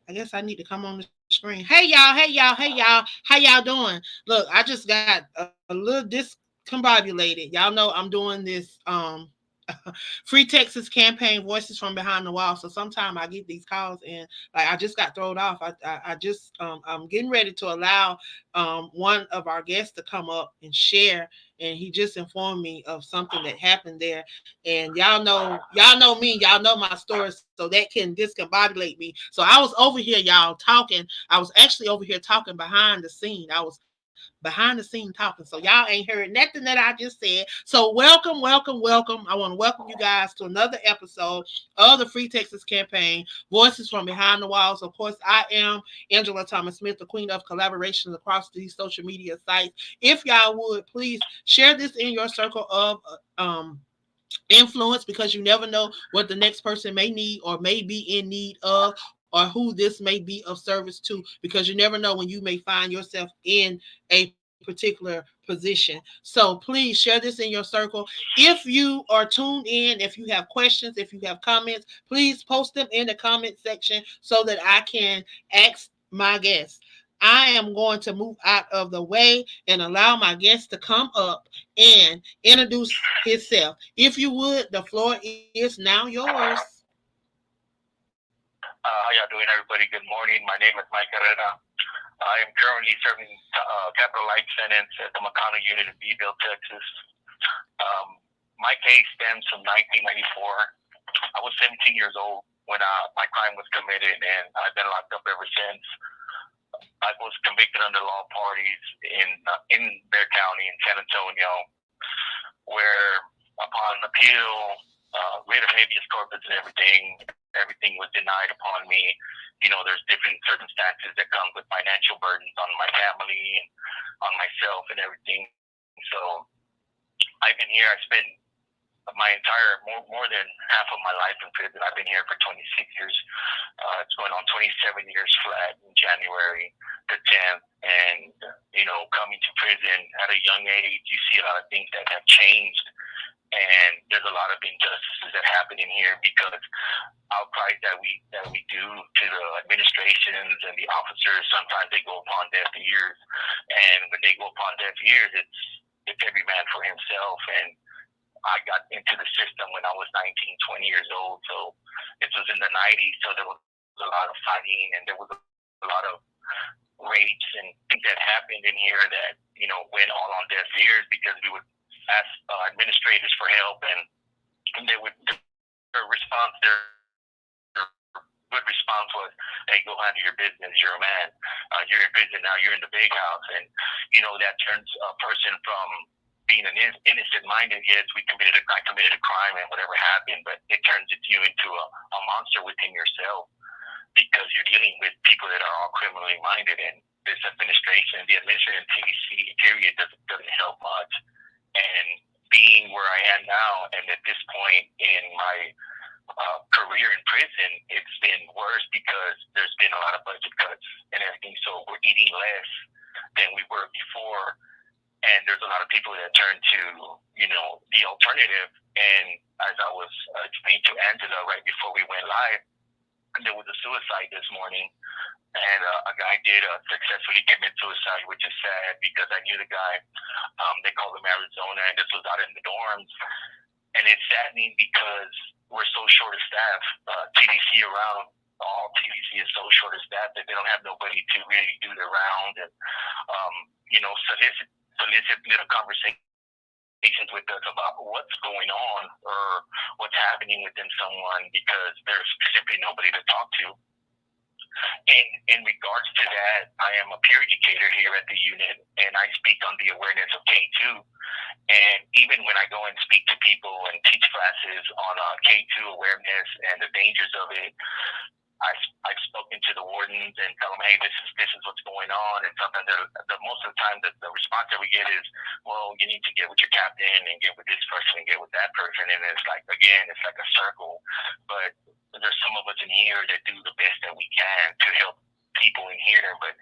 I guess I need to come on the screen. Hey y'all, hey y'all, hey y'all. How y'all doing? Look, I just got a little discombobulated. Y'all know I'm doing this Free Texas campaign, Voices from Behind the Wall. So sometimes I get these calls and like I just got thrown off. I just I'm getting ready to allow one of our guests to come up and share, and he just informed me of something that happened there. And y'all know me, y'all know my story, so that can discombobulate me. So I was over here, y'all, talking. I was actually over here talking behind the scene. I was behind the scene talking. So y'all ain't heard nothing that I just said. So welcome, welcome, welcome. I want to welcome you guys to another episode of the Free Texas campaign, Voices from Behind the Walls. Of course, I am Angela Thomas Smith, the queen of collaborations across these social media sites. If y'all would please share this in your circle of influence, because you never know what the next person may need or may be in need of, or who this may be of service to, because you never know when you may find yourself in a particular position. So please share this in your circle. If you are tuned in, if you have questions, if you have comments, please post them in the comment section so that I can ask my guests. I am going to move out of the way and allow my guest to come up and introduce himself. If you would, the floor is now yours. How y'all doing, everybody? Good morning. My name is Mike Herrera. I am currently serving capital life sentence at the McConnell unit in Beeville, Texas. My case stems from 1994. I was 17 years old when my crime was committed, and I've been locked up ever since. I was convicted under law parties in Bexar County in San Antonio, where upon appeal, writ of habeas corpus and everything was denied upon me. You know, there's different circumstances that come with financial burdens on my family and on myself and everything. So I've been here. I spent my entire more than half of my life in prison. I've been here for 26 years. It's going on 27 years flat in January the 10th. And, you know, coming to prison at a young age, you see a lot of things that have changed. And there's a lot of injustices that happen in here because outcries that we do to the administrations and the officers, sometimes they go upon deaf ears. And when they go upon deaf ears, it's every man for himself. And I got into the system when I was 19, 20 years old. So it was in the 90s. So there was a lot of fighting and there was a lot of rapes and things that happened in here that, you know, went all on deaf ears because we would ask administrators for help, and they would, their good response was, hey, go handle your business. You're a man. You're in prison now. You're in the big house. And, you know, that turns a person from being an innocent-minded, yes, I committed a crime and whatever happened, but it turns you into a monster within yourself because you're dealing with people that are all criminally minded. And this administration, the administration in Tdcj period doesn't help much. And being where I am now, and at this point in my career in prison, it's been worse because there's been a lot of budget cuts and everything. So we're eating less than we were before. And there's a lot of people that turn to, you know, the alternative. And as I was explaining to Angela right before we went live, there was a suicide this morning. And a guy did successfully commit suicide, which is sad because I knew the guy. They called him Arizona, and this was out in the dorms. And it's saddening because we're so short of staff. TDC around, all TDC is so short of staff that they don't have nobody to really do their round and, you know, solicit little conversations with us about what's going on or what's happening within someone because there's simply nobody to talk to. In regards to that, I am a peer educator here at the unit, and I speak on the awareness of K2. And even when I go and speak to people and teach classes on K2 awareness and the dangers of it, I've spoken to the wardens and tell them, hey, this is what's going on. And sometimes most of the time the response that we get is, well, you need to get with your captain and get with this person and get with that person. And it's like, again, it's like a circle. But there's some of us in here that do the best that we can to help people in here. But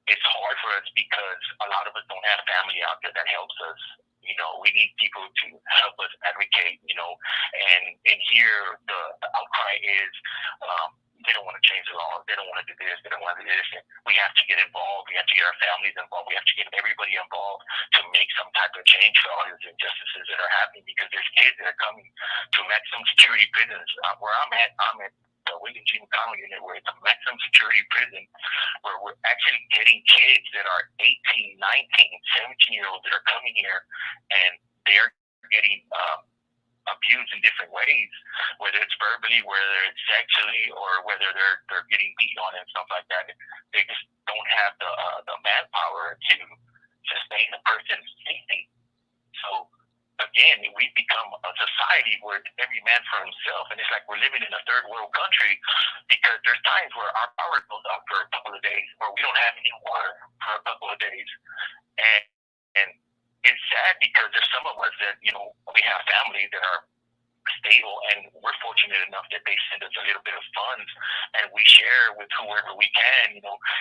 it's hard for us because a lot of us don't have family out there that helps us. You know, we need people to help us advocate, you know, and here the outcry is they don't want to change the law. They don't get our families involved. We have to get everybody involved to make some type of change for all these injustices that are happening, because there's kids that are coming to maximum security prisons. Where I'm at the William G. McConnell unit, where it's a maximum security prison, where we're actually getting kids that are 18, 19, 17-year-olds that are coming here, and they're getting abused in different ways, whether it's verbally, whether it's sexually, or whether they're getting beat on and stuff like that. They just don't have the manpower to sustain the person's safety. So again, we become a society where every man for himself, and it's like we're living in a third world country, because there's times where our power goes out for a couple of days, or we don't have any water for a couple of days, and it's sad because there's some of us that, we have families that are stable, and we're fortunate enough that they send us a little bit of funds, and we share with whoever we can.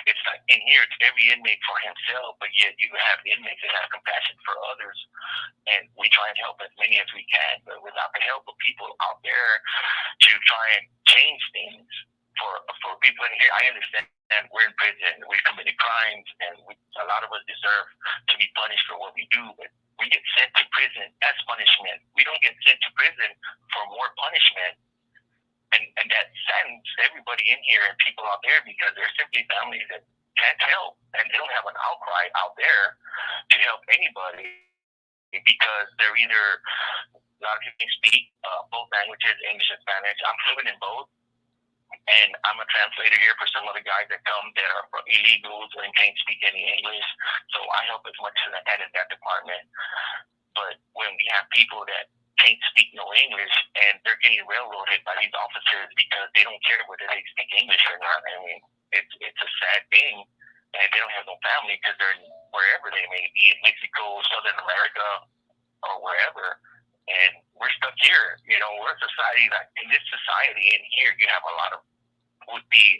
It's like in here, it's every inmate for himself, but yet you have inmates that have compassion for others, and we try and help as many as we can. But without the help of people out there to try and change things for people in here, I understand. And we're in prison, we've committed crimes, and a lot of us deserve to be punished for what we do, but we get sent to prison as punishment. We don't get sent to prison for more punishment. And that saddens everybody in here and people out there, because there's simply families that can't help, and they don't have an outcry out there to help anybody, because they're either, a lot of people can speak both languages, English and Spanish. I'm fluent in both. And I'm a translator here for some of the guys that come that are illegals and can't speak any English. So I help as much as I can in that department. But when we have people that can't speak no English, and they're getting railroaded by these officers because they don't care whether they speak English or not, I mean, it's a sad thing. And they don't have no family because they're wherever they may be, in Mexico, Southern America, or wherever. And we're stuck here. We're a society, like in this society in here, you have a lot of would be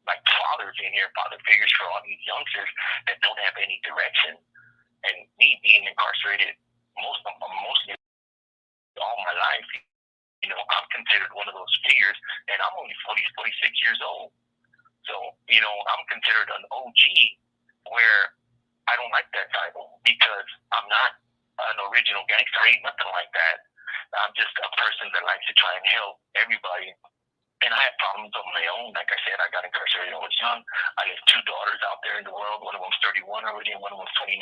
like fathers in here, father figures for all these youngsters that don't have any direction. And me being incarcerated mostly all my life, I'm considered one of those figures, and I'm only 46 years old. So, I'm considered an OG, where I don't like that title, because I'm not an original gangster. I ain't nothing like that. I'm just a person that likes to try and help everybody. And I had problems of my own. Like I said, I got incarcerated when I was young. I have 2 daughters out there in the world. One of them's 31 already, and one of them's 29.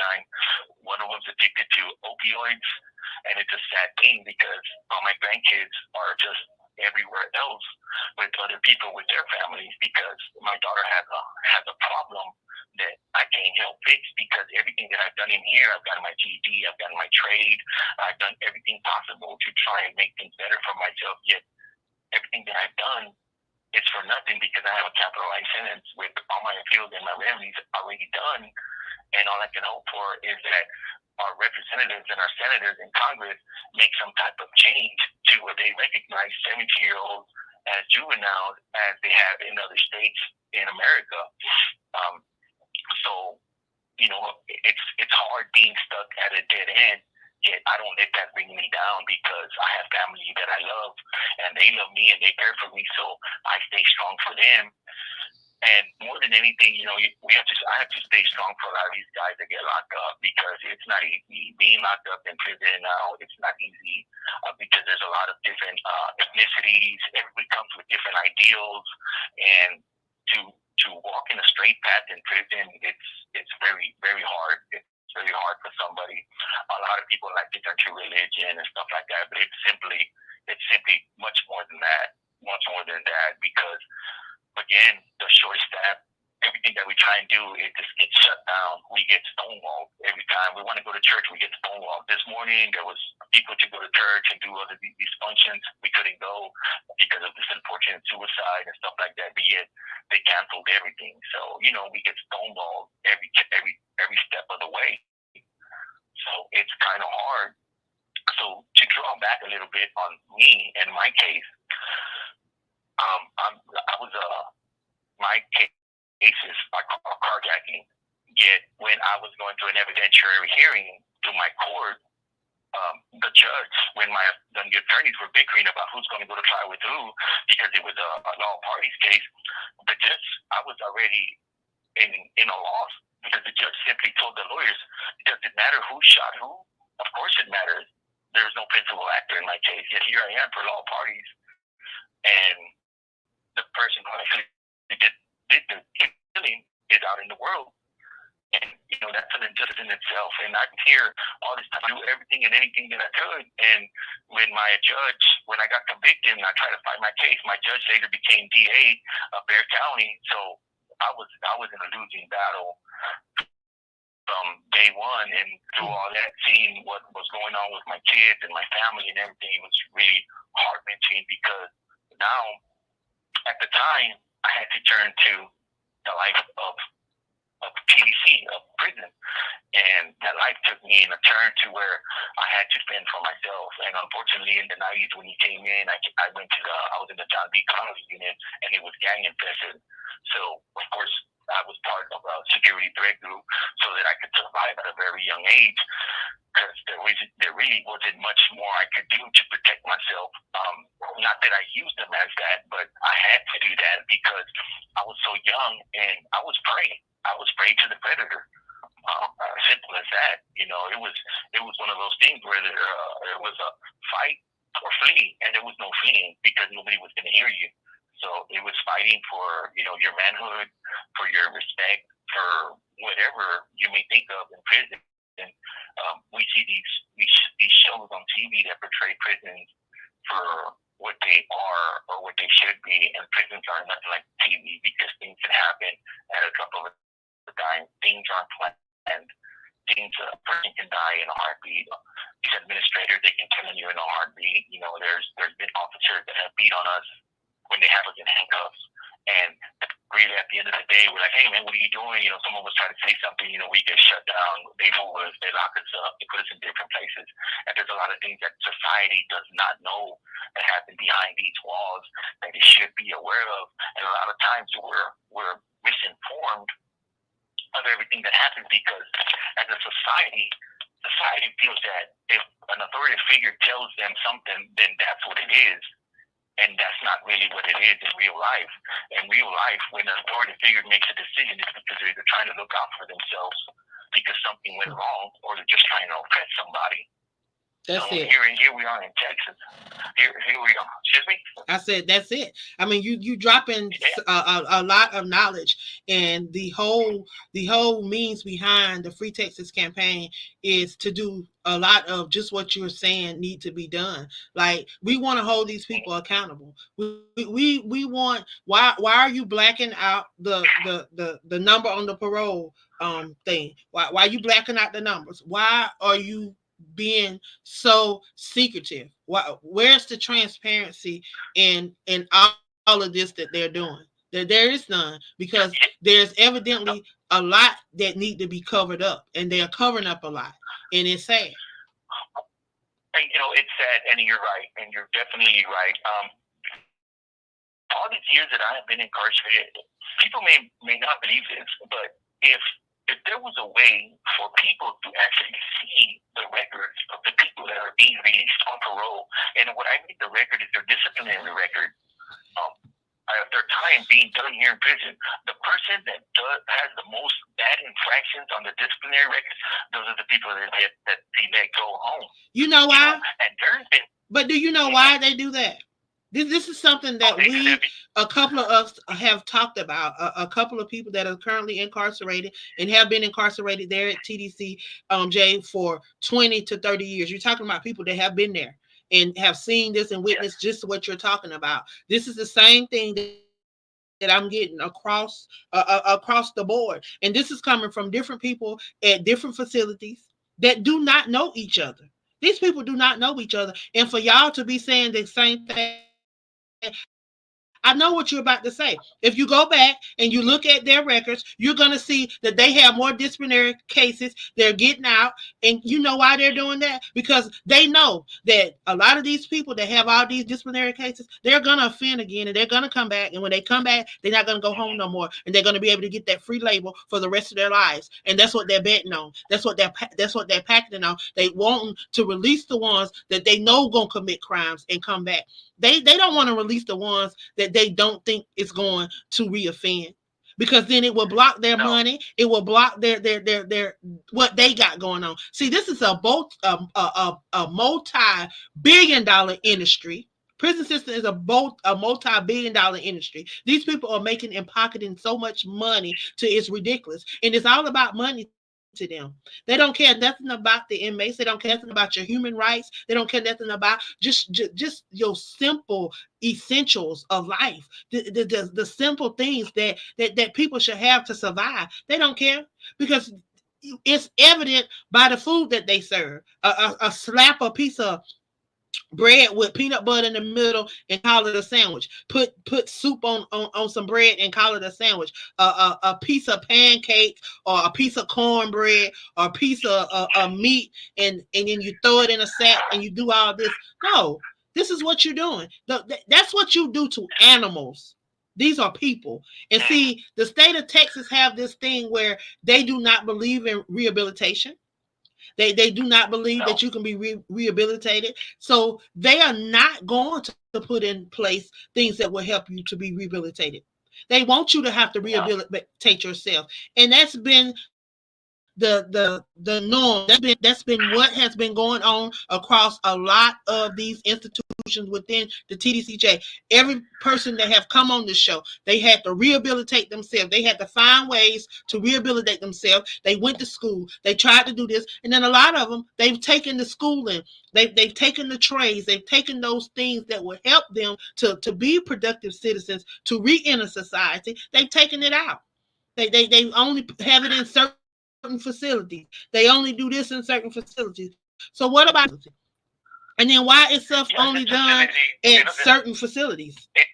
One of them's addicted to opioids. And it's a sad thing, because all my grandkids are just everywhere else with other people, with their families, because my daughter has a problem that I can't help fix, because everything that I've done in here, I've got my GED, I've got my trade, I've done everything possible to try and make things better for myself, yet everything that I've done is for nothing, because I have a capitalized sentence with all my appeals and my remedies already done. And all I can hope for is that our representatives and our senators in Congress make some type of change to where they recognize 17-year-olds as juveniles as they have in other states in America. So, it's hard being stuck at a dead end. Yet I don't let that bring me down, because I have family that I love, and they love me and they care for me. So I stay strong for them. And more than anything, I have to stay strong for a lot of these guys that get locked up, because it's not easy. Being locked up in prison now, it's not easy, because there's a lot of different ethnicities. Everybody comes with different ideals, and to walk in a straight path in prison, it's very, very hard. It's very hard for somebody. A lot of people like to turn to religion and stuff like that, but it's simply much more than that, because again, the short staff, everything that we try and do, it just gets shut down. We get stonewalled every time. We want to go to church, we get stonewalled. This morning, there was people to go to church and do other these functions. We couldn't go because of this unfortunate suicide and stuff like that, but yet they canceled everything. So, we get stonewalled every step of the way. So it's kind of hard. So to draw back a little bit on me and my case, my cases are carjacking. Yet when I was going to an evidentiary hearing to my court, the judge, when the attorneys were bickering about who's going to go to trial with who, because it was a all parties case, the judge, I was already in a loss, because the judge simply told the lawyers, does it matter who shot who? Of course it matters. There's no principal actor in my case, yet here I am for all parties, and the person who actually did the killing is out in the world. And, that's an injustice in itself. And I'm here all this time, do everything and anything that I could. And when my judge, when I got convicted and I tried to fight my case, my judge later became DA of Bear County. So I was in a losing battle from day one, and through all that, seeing what was going on with my kids and my family and everything was really heart wrenching, because now, at the time, I had to turn to the life of TDC, of prison. And that life took me in a turn to where I had to fend for myself. And unfortunately, in the 90s, when he came in, I was in the John B. Connolly unit, and it was gang infested. So, of course, I was part of a security threat group so that I could survive at a very young age, because there really wasn't much more I could do to protect myself. Not that I used them as that, but I had to do that because I was so young and I was prey. I was prey to the predator. Simple as that. It was one of those things where there was a fight or flee, and there was no fleeing because nobody was going to hear you. So it was fighting for your manhood, for your respect, for whatever you may think of in prison. And we see these shows on TV that portray prisons for what they are or what they should be, and prisons are nothing like TV, because things can happen at a couple of times. Things aren't planned. A person can die in a heartbeat. These administrators, they can kill you in a heartbeat. There's been officers that have beat on us when they have us in handcuffs, and really at the end of the day, we're like, hey man, what are you doing? Some of us try to say something, we get shut down, they move us, they lock us up, they put us in different places. And there's a lot of things that society does not know that happen behind these walls that they should be aware of. And a lot of times we're misinformed of everything that happens, because as a society feels that if an authority figure tells them something, then that's what it is. And that's not really what it is in real life. In real life, when an authority figure makes a decision, it's because they're either trying to look out for themselves because something went wrong, or they're just trying to oppress somebody. That's it. Here we are in Texas. Here we are. Excuse me? I said that's it. I mean, you dropping a lot of knowledge, and the whole means behind the Free Texas campaign is to do a lot of just what you're saying need to be done. Like, we want to hold these people accountable. We want, why are you blacking out the number on the parole thing? Why are you blacking out the numbers? Why are you being so secretive? Where's the transparency in all of this that they're doing? There is none, because there's evidently a lot that need to be covered up, and they're covering up a lot, and it's sad. And it's sad, and you're right, and you're definitely right. All these years that I have been incarcerated, people may not believe this, but if there was a way for people to actually see the records of the people that are being released on parole, and what I mean the record is their disciplinary record, their time being done here in prison, the person that has the most bad infractions on the disciplinary records, those are the people that they let go home. You know why? And there's been, but do you know why they do that? This is something that a couple of us have talked about. A couple of people that are currently incarcerated and have been incarcerated there at Tdcj for 20 to 30 years. You're talking about people that have been there and have seen this and witnessed just what you're talking about. This is the same thing that I'm getting across the board, and this is coming from different people at different facilities that do not know each other. These people do not know each other, and for y'all to be saying the same thing, I know what you're about to say. If you go back and you look at their records, you're going to see that they have more disciplinary cases. They're getting out, and you know why they're doing that? Because they know that a lot of these people that have all these disciplinary cases, they're going to offend again, and they're going to come back. And when they come back, they're not going to go home no more, and they're going to be able to get that free label for the rest of their lives. And that's what they're betting on. That's what they're packing on. They want to release the ones that they know going to commit crimes and come back. They don't want to release the ones that they don't think is going to reoffend, because then it will block their No. money. It will block their what they got going on. See, this is a multi-billion-dollar industry. Prison system is a multi-billion-dollar industry. These people are making and pocketing so much money to it's ridiculous, and it's all about money to them. They don't care nothing about the inmates. They don't care nothing about your human rights. They don't care nothing about just your simple essentials of life, the simple things that people should have to survive. They don't care because it's evident by the food that they serve. A slap, a piece of bread with peanut butter in the middle and call it a sandwich. Put soup on some bread and call it a sandwich. A piece of pancake or a piece of cornbread or a piece of meat, and then you throw it in a sack and you do all this. No, this is what you're doing. That's what you do to animals. These are people. And see, the state of Texas have this thing where they do not believe in rehabilitation. They do not believe that No. you can be rehabilitated. So they are not going to put in place things that will help you to be rehabilitated. They want you to have to No. rehabilitate yourself. And that's been the norm. That's been what has been going on across a lot of these institutions within the TDCJ. Every person that have come on this show, they had to rehabilitate themselves. They had to find ways to rehabilitate themselves. They went to school. They tried to do this, and then a lot of them they've taken the schooling. They've taken the trades. They've taken those things that will help them to be productive citizens, to re-enter society. They've taken it out. They only have it in certain facilities. They only do this in certain facilities. So what about and then why is stuff only Yeah, this done facility, at certain facilities? it,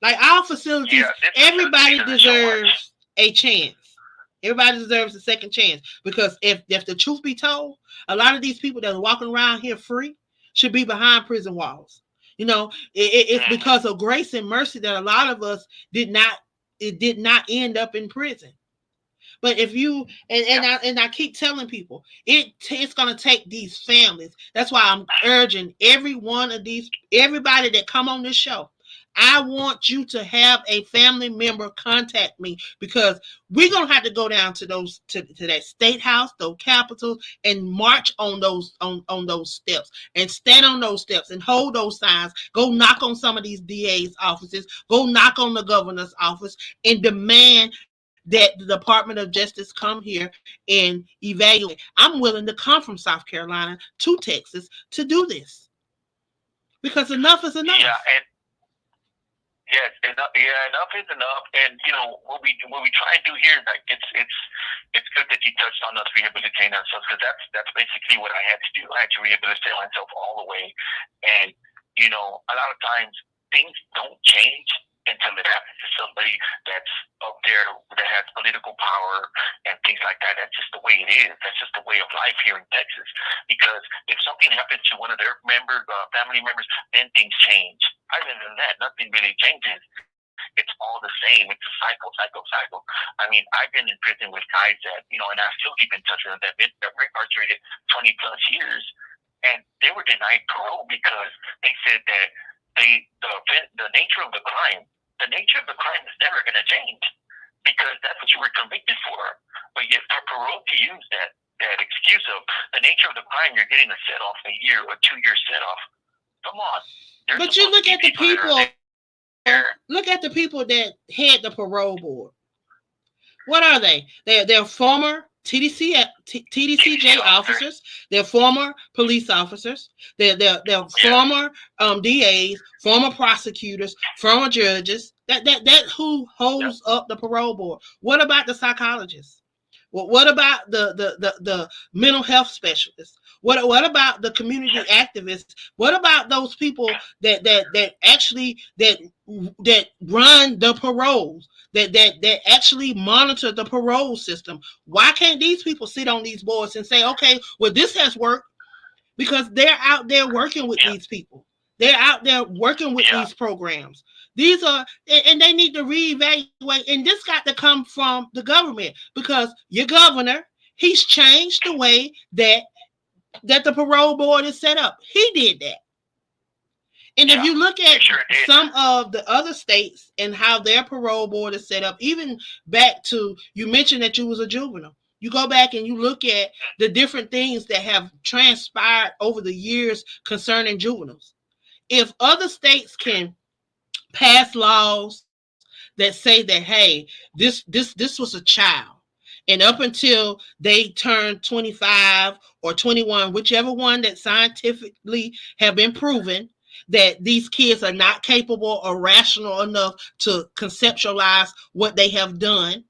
Like our facilities, yeah, this facility everybody doesn't show much. deserves a chance. Everybody deserves a second chance because if the truth be told, a lot of these people that are walking around here free should be behind prison walls. You know, it's Mm-hmm. because of grace and mercy that a lot of us did not it did not end up in prison. But if you Yep. and I keep telling people, it's gonna take these families. That's why I'm urging every one of these everybody that come on this show. I want you to have a family member contact me because we're gonna have to go down to those to that state house, those capitals, and march on those steps and stand on those steps and hold those signs. Go knock on some of these DA's offices. Go knock on the governor's office and demand that the Department of Justice come here and evaluate. I'm willing to come from South Carolina to Texas to do this because enough is Yeah, enough. and yes, enough. Yeah, enough is enough. And what we try and do here, like it's good that you touched on us rehabilitating ourselves because that's basically what I had to do. I had to rehabilitate myself all the way, and a lot of times things don't change until it happens to somebody that's up there that has political power and things like that. That's just the way it is. That's just the way of life here in Texas. Because if something happens to one of their family members, then things change. Other than that, nothing really changes. It's all the same. It's a cycle. I mean, I've been in prison with guys that, and I still keep in touch with them that were incarcerated 20 plus years, and they were denied parole because they said that the nature of the crime, is never going to change because that's what you were convicted for. But yet, for parole to use that excuse of the nature of the crime, you're getting a set off a year or 2 year set off. Come on, there's But you supposed to look be at the people that are people, there. look at the people that head the parole board. What are they? They're former TDCJ Judicial officers. officers. They're former police officers. They're Yeah. former DAs, former prosecutors, former judges. That who Yep. holds up the parole board. What about the psychologists? What about the mental health specialists? What about the community Yes. activists? What about those people that actually that run the paroles? That actually monitor the parole system. Why can't these people sit on these boards and say, okay, well, this has worked because they're out there working with Yeah. these people. They're out there working with Yeah. these programs. These are, and they need to reevaluate. And this got to come from the government because your governor, he's changed the way that the parole board is set up. He did that. And if you look They at sure did. some of the other states and how their parole board is set up, even back to, you mentioned that you was a juvenile. You go back and you look at the different things that have transpired over the years concerning juveniles. If other states can pass laws that say that, hey, this was a child, and up until they turn 25 or 21, whichever one that scientifically have been proven that these kids are not capable or rational enough to conceptualize what they have done.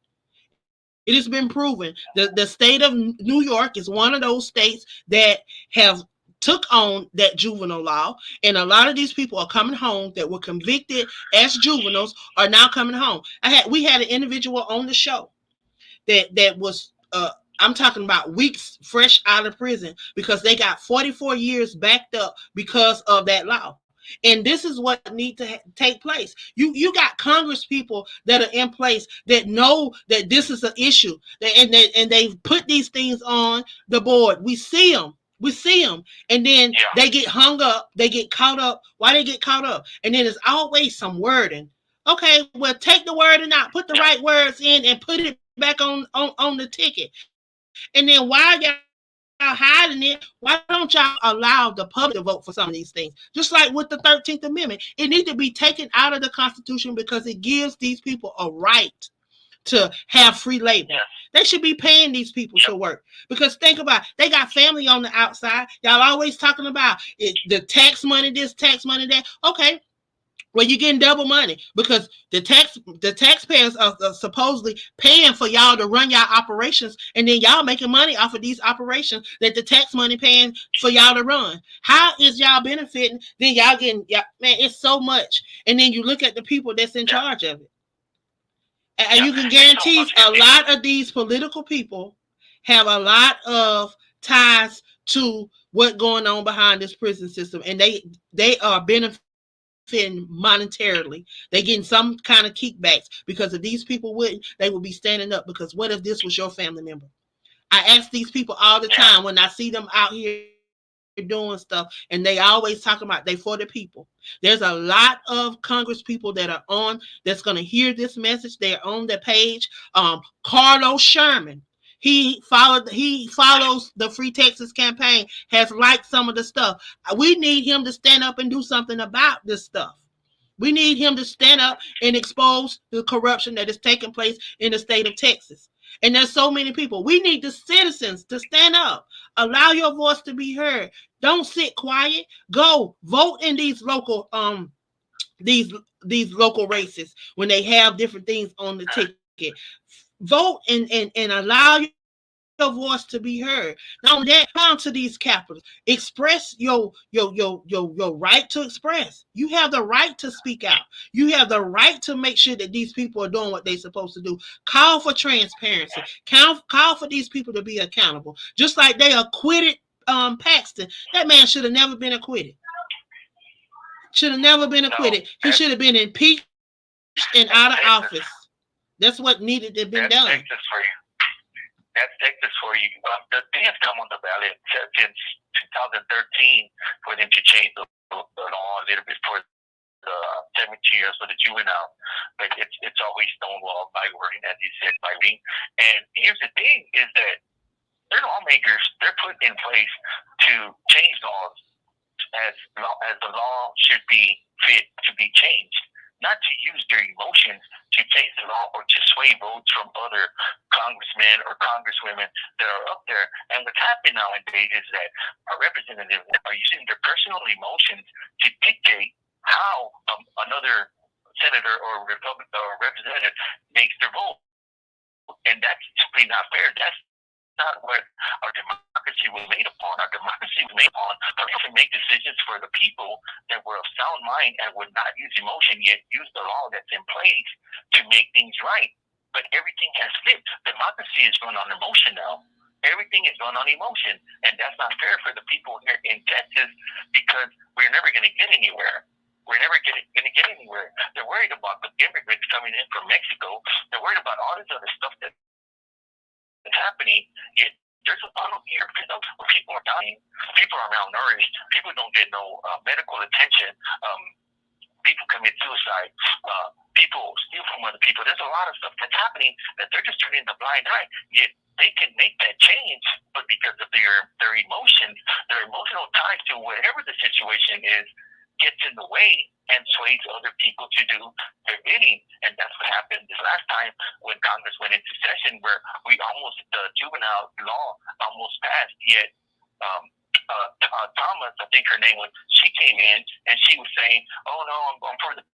It has been proven. The state of New York is one of those states that have took on that juvenile law, and a lot of these people are coming home that were convicted as juveniles are now coming home. We had an individual on the show that was I'm talking about weeks fresh out of prison because they got 44 years backed up because of that law. And this is what needs to take place. You got Congress people that are in place that know that this is an issue, and they've put these things on the board. We see them, and then Yeah. they get hung up. They get caught up. Why they get caught up? And then there's always some wording. Okay, well, take the wording out, put the Yeah. right words in, and put it back on the ticket. And then while y'all hiding it, why don't y'all allow the public to vote for some of these things? Just like with the 13th Amendment, it needs to be taken out of the Constitution because it gives these people a right to have free labor. Yeah. They should be paying these people to Yep. work. Because think about it, they got family on the outside. Y'all always talking about it, the tax money, this tax money, that. Okay, well, you're getting double money because the taxpayers are supposedly paying for y'all to run y'all operations, and then y'all making money off of these operations that the tax money paying for y'all to run. How is y'all benefiting? Then y'all getting, yeah, man, it's so much. And then you look at the people that's in Yeah. charge of it, and Yeah. you can It's so guarantee much. a lot of these political people have a lot of ties to what going on behind this prison system, and they are benefiting monetarily. They getting some kind of kickbacks because if these people wouldn't, they would be standing up. Because what if this was your family member? I ask these people all the Yeah. time when I see them out here doing stuff, and they always talking about they for the people. There's a lot of Congress people that are on that's gonna hear this message. They're on the page. Carlos Sherman. He follows the Free Texas campaign, has liked some of the stuff. We need him to stand up and do something about this stuff. We need him to stand up and expose the corruption that is taking place in the state of Texas. And there's so many people. We need the citizens to stand up. Allow your voice to be heard. Don't sit quiet. Go vote in these these local races when they have different things on the ticket. Vote and allow your voice to be heard. Not only that, come to these capitals. Express your right to express. You have the right to speak out. You have the right to make sure that these people are doing what they're supposed to do. Call for transparency. Call for these people to be accountable. Just like they acquitted Paxton. That man should have never been acquitted. Should have never been No. acquitted. He should have been impeached and out of office. That's Texas. That's what needed to have been done. That's Texas for you. That's Texas for you. The thing has come on the ballot since 2013 for them to change the law a little bit for the 17 years for the juvenile. But it's always stonewalled by wording, as you said, by being. And here's the thing: is that their lawmakers, they're put in place to change laws as the law should be fit to be changed, not to use their emotions to change the law or to sway votes from other congressmen or congresswomen that are up there. And what's happening nowadays is that our representatives are using their personal emotions to dictate how another senator or Republican or representative makes their vote. And that's simply not fair. That's not what our democracy was made upon. Our democracy was made upon to make decisions for the people that were of sound mind and would not use emotion, yet use the law that's in place to make things right. But everything has flipped. Democracy is run on emotion now. Everything is run on emotion, and that's not fair for the people here in Texas because we're never going to get anywhere. We're never going to get anywhere. They're worried about the immigrants coming in from Mexico. They're worried about all this other stuff that's happening. Yet There's a lot of here where people are dying, people are malnourished, people don't get no medical attention. People commit suicide, people steal from other people. There's a lot of stuff that's happening that they're just turning the blind eye. Yet they can make that change, but because of their emotions, their emotional ties to whatever the situation is, gets in the way and sways other people to do their bidding. And that's what happened this last time when Congress went into session, where the juvenile law almost passed, yet Thomas, I think her name was, she came in and she was saying, "Oh no, I'm for the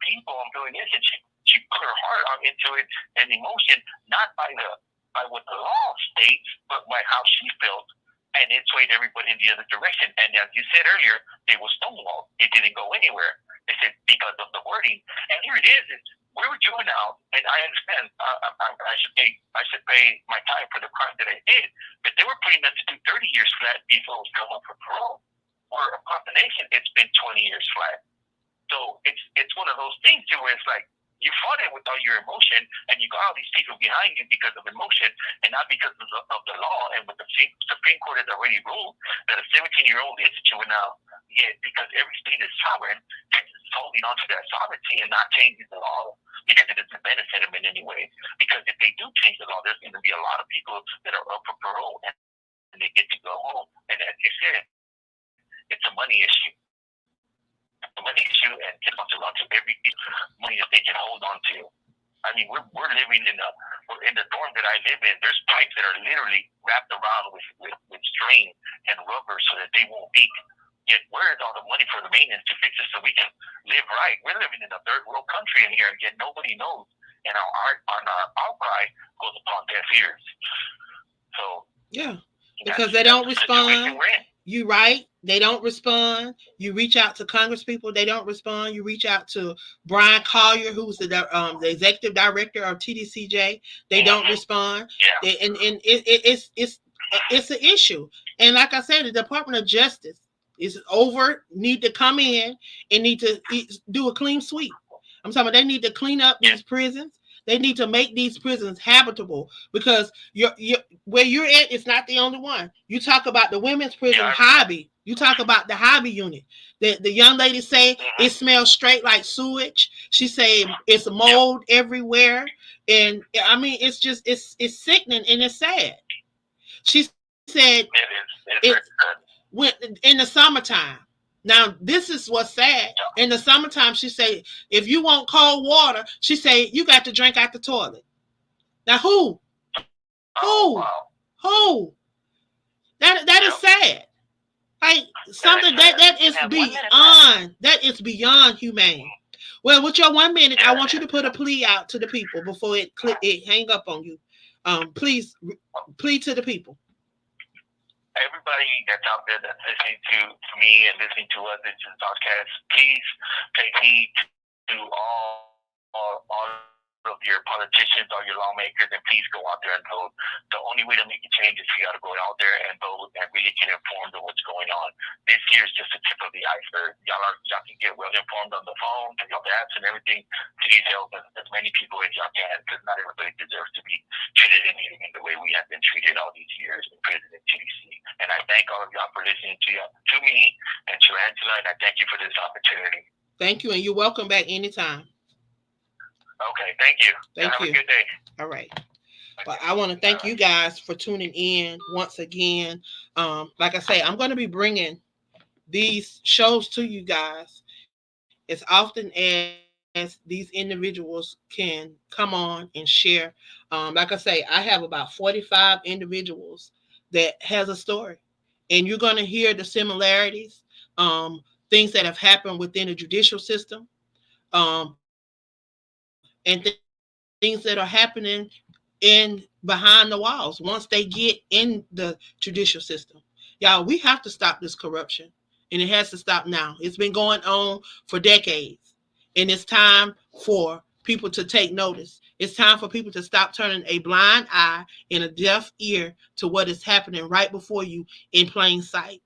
people. I'm doing this," and she put her heart out into it and emotion, not by what the law states, but by how she felt, and it swayed everybody in the other direction. And as you said earlier, it was stonewalled. It didn't go anywhere. They said because of the wording. And here it is. We were juvenile, and I understand. I should pay my time for the crime that I did, but they were putting us to do 30 years flat before we come up for parole. Or a combination, it's been 20 years flat. So it's one of those things too, where it's like you fought it with all your emotion, and you got all these people behind you because of emotion, and not because of the law. And what the Supreme Court has already ruled, that a 17-year-old is a juvenile. Yet, because every state is sovereign, it's holding on to that sovereignty and not changing the law because it doesn't benefit them in any way. Because if they do change the law, there's going to be a lot of people that are up for parole and they get to go home. And as you said, it's a money issue. The money issue, and it wants to run to every money that they can hold on to. I mean, we're living in the dorm that I live in. There's pipes that are literally wrapped around with string and rubber so that they won't leak. Yet where is all the money for the maintenance to fix it so we can live right? We're living in a third world country in here, yet nobody knows, and our outcry goes upon deaf ears. So yeah, because they don't respond. You right. They don't respond. You reach out to Congress people. They don't respond. You reach out to Brian Collier, who's the executive director of Tdcj. They don't respond. Yeah. And it's an issue. And like I said, the Department of Justice is need to come in and need to do a clean sweep. I'm talking about they need to clean up these prisons. They need to make these prisons habitable, because where you're at is not the only one. You talk about the women's prison hobby. You talk about the hobby unit. The young lady say it smells straight like sewage. She say it's mold everywhere, and I mean it's just it's sickening and it's sad. She said it's in the summertime. Now, this is what's sad. In the summertime, she say, if you want cold water, she say, you got to drink out the toilet. Now, who? That is sad. Like something that is beyond humane. Well, with your 1 minute, I want you to put a plea out to the people before it hang up on you. Please, plead to the people. Everybody that's out there that's listening to me and listening to us in this podcast, please take heed to all of your politicians, all your lawmakers, and please go out there and vote. The only way to make a change is you got to go out there and vote and really get informed of what's going on. This year is just the tip of the iceberg. Y'all can get well informed on the phone and your apps and everything. Please help as many people as y'all can, because not everybody deserves to be treated in the way we have been treated all these years in prison and TDC. And I thank all of y'all for listening to me and to Angela, and I thank you for this opportunity. Thank you, and you're welcome back anytime. Okay, thank you. Have a good day. All right. Well, I want to thank you guys for tuning in once again. Like I say, I'm going to be bringing these shows to you guys as often as these individuals can come on and share. Like I say, I have about 45 individuals that has a story, and you're going to hear the similarities, things that have happened within the judicial system, and things that are happening behind the walls once they get in the judicial system. Y'all, we have to stop this corruption, and it has to stop now. It's been going on for decades, and it's time for people to take notice. It's time for people to stop turning a blind eye and a deaf ear to what is happening right before you in plain sight.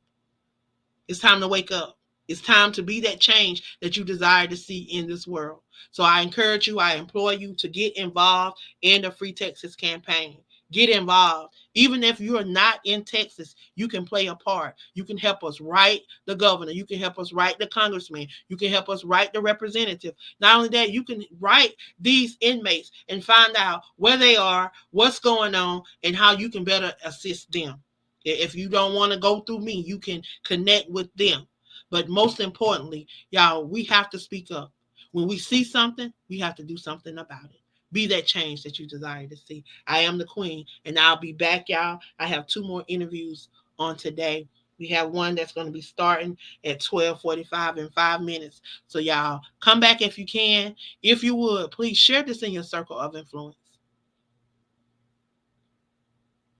It's time to wake up. It's time to be that change that you desire to see in this world. So I encourage you, I implore you to get involved in the Free Texas campaign. Get involved. Even if you're not in Texas, you can play a part. You can help us write the governor. You can help us write the congressman. You can help us write the representative. Not only that, you can write these inmates and find out where they are, what's going on, and how you can better assist them. If you don't want to go through me, you can connect with them. But most importantly, y'all, we have to speak up. When we see something, we have to do something about it. Be that change that you desire to see. I am the queen, and I'll be back, y'all. I have two more interviews on today. We have one that's going to be starting at 12:45 in 5 minutes. So y'all come back if you can. If you would, please share this in your circle of influence.